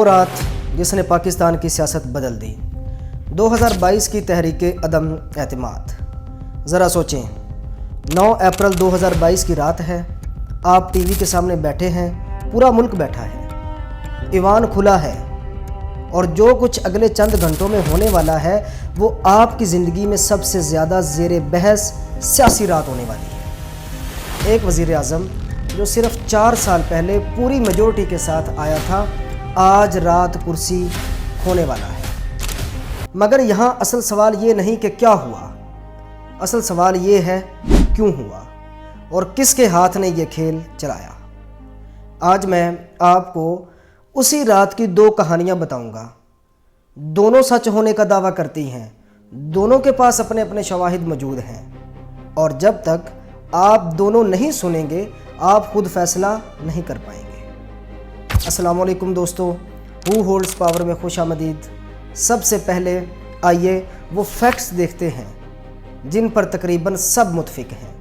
रात जिसने पाकिस्तान की सियासत बदल दी। 2022 की तहरीक अदम एतमाद। ज़रा सोचें, 9 अप्रैल 2022 की रात है, आप टीवी के सामने बैठे हैं, पूरा मुल्क बैठा है, ईवान खुला है और जो कुछ अगले चंद घंटों में होने वाला है वो आपकी ज़िंदगी में सबसे ज़्यादा ज़ेरे बहस सियासी रात होने वाली है। एक वज़ीर आज़म जो सिर्फ 4 साल पहले पूरी मेजॉरिटी के साथ आया था, आज रात कुर्सी खोने वाला है। मगर यहाँ असल सवाल ये नहीं कि क्या हुआ, असल सवाल ये है क्यों हुआ और किसके हाथ ने ये खेल चलाया। आज मैं आपको उसी रात की 2 कहानियाँ बताऊँगा। दोनों सच होने का दावा करती हैं, दोनों के पास अपने अपने शवाहिद मौजूद हैं और जब तक आप दोनों नहीं सुनेंगे आप खुद फैसला नहीं कर पाएंगे। अस्सलाम वालेकुम दोस्तों, हू होल्ड्स पावर में खुश आमदीद। सबसे पहले आइए वो फैक्ट्स देखते हैं जिन पर तकरीबन सब मुत्फिक हैं,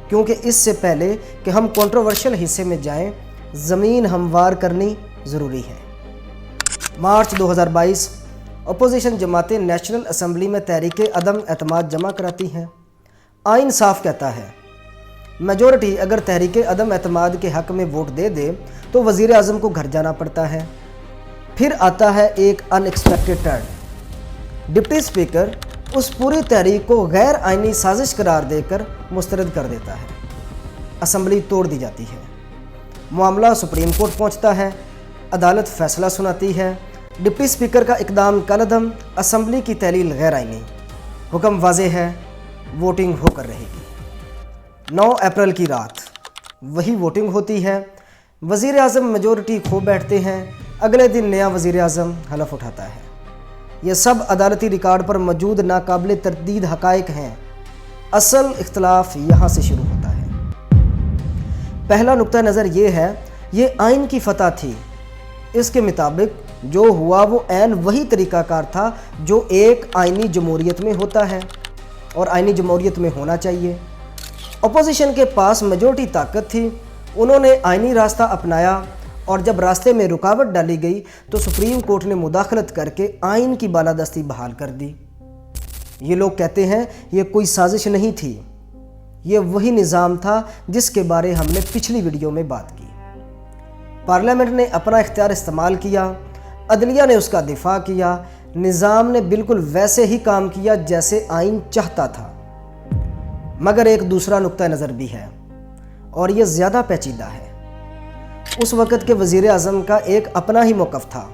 क्योंकि इससे पहले कि हम कंट्रोवर्शियल हिस्से में जाएं, ज़मीन हमवार करनी ज़रूरी है। मार्च 2022 अपोजिशन जमातें नेशनल असम्बली में तहरीक अदम एतमाद जमा कराती हैं। आइन साफ कहता है मेजॉरिटी अगर तहरीक अदम एतमाद के हक़ में वोट दे दे तो वज़ीर आज़म को घर जाना पड़ता है। फिर आता है एक अनएक्सपेक्टेड टर्न। डिप्टी स्पीकर उस पूरी तहरीक को गैर आइनी साजिश करार देकर मुस्तरद कर देता है। असम्बली तोड़ दी जाती है। मामला सुप्रीम कोर्ट पहुंचता है। अदालत फैसला सुनाती है। डिप्टी स्पीकर का इकदाम कलअदम, असम्बली की तहलील गैर आइनी। हुक्म वाज़ेह है, वोटिंग होकर रहेगी। 9 अप्रैल की रात वही वोटिंग होती है। वज़ीर आज़म मेजॉरिटी खो बैठते हैं। अगले दिन नया वज़ीर आज़म हलफ उठाता है। ये सब अदालती रिकॉर्ड पर मौजूद नाकाबिल तरदीद हक़ाइक़ हैं। असल इख्तलाफ यहाँ से शुरू होता है। पहला नुक्ता नज़र ये है, ये आइन की फ़तह थी। इसके मुताबिक जो हुआ वो ऐन वही तरीक़ाकार था जो एक आइनी जमहूरियत में होता है और आइनी जमहूरियत में होना चाहिए। अपोजिशन के पास मेजॉरिटी ताकत थी, उन्होंने आइनी रास्ता अपनाया और जब रास्ते में रुकावट डाली गई तो सुप्रीम कोर्ट ने मुदाखलत करके आइन की बालादस्ती बहाल कर दी। ये लोग कहते हैं ये कोई साजिश नहीं थी, ये वही निज़ाम था जिसके बारे हमने पिछली वीडियो में बात की। पार्लियामेंट ने अपना इख्तियार इस्तेमाल किया, अदलिया ने उसका दिफा किया, निज़ाम ने बिल्कुल वैसे ही काम किया जैसे आइन चाहता था। मगर एक दूसरा नुक्ता नज़र भी है और ये ज़्यादा पेचीदा है। उस वक़्त के वज़ीर आज़म का एक अपना ही मौक़िफ़ था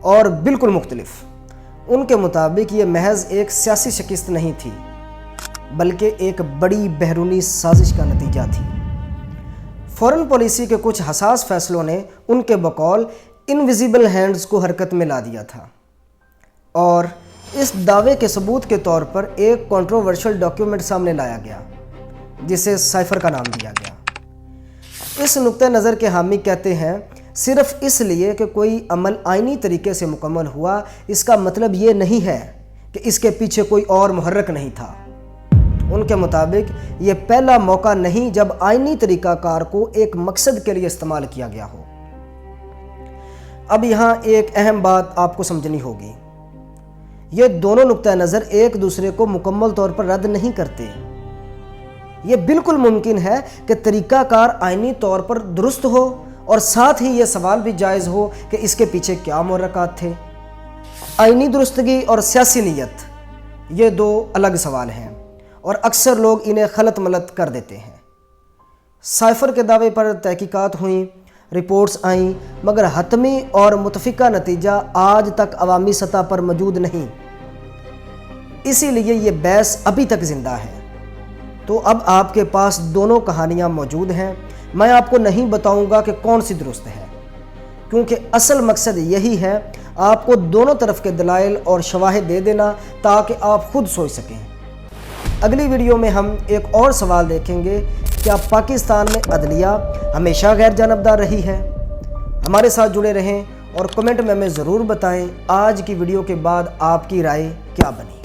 और बिल्कुल मुख्तलिफ। उनके मुताबिक ये महज एक सियासी शिकस्त नहीं थी बल्कि एक बड़ी बैरूनी साजिश का नतीजा थी। फ़ॉरेन पॉलिसी के कुछ हसास फैसलों ने उनके बकौल इनविजिबल हैंड्स को हरकत में ला दिया था और इस दावे के सबूत के तौर पर एक कंट्रोवर्शियल डॉक्यूमेंट सामने लाया गया जिसे साइफर का नाम दिया गया। इस नुक्ते नज़र के हामी कहते हैं सिर्फ इसलिए कि कोई अमल आइनी तरीके से मुकम्मल हुआ, इसका मतलब ये नहीं है कि इसके पीछे कोई और मुहर्रक नहीं था। उनके मुताबिक ये पहला मौका नहीं जब आइनी तरीक़ाकार को एक मकसद के लिए इस्तेमाल किया गया हो। अब यहाँ एक अहम बात आपको समझनी होगी, ये दोनों नुक्ता नज़र एक दूसरे को मुकम्मल तौर पर रद्द नहीं करते। ये बिल्कुल मुमकिन है कि तरीक़ाकार आइनी तौर पर दुरुस्त हो और साथ ही ये सवाल भी जायज़ हो कि इसके पीछे क्या मुहर्रकात थे। आइनी दुरुस्तगी और सियासी नीयत ये 2 अलग सवाल हैं और अक्सर लोग इन्हें खलत मलत कर देते हैं। साइफर के दावे पर तहकीकात हुई, रिपोर्ट्स आईं, मगर हतमी और मुतफ़िका नतीजा आज तक अवामी सतह पर मौजूद नहीं। इसीलिए ये बहस अभी तक ज़िंदा है। तो अब आपके पास दोनों कहानियाँ मौजूद हैं। मैं आपको नहीं बताऊंगा कि कौन सी दुरुस्त है, क्योंकि असल मकसद यही है आपको दोनों तरफ के दलाइल और शवाहिद दे देना ताकि आप खुद सोच सकें। अगली वीडियो में हम एक और सवाल देखेंगे, क्या पाकिस्तान में अदलिया हमेशा गैर जानबदार रही है? हमारे साथ जुड़े रहें और कमेंट में हमें ज़रूर बताएं आज की वीडियो के बाद आपकी राय क्या बनी।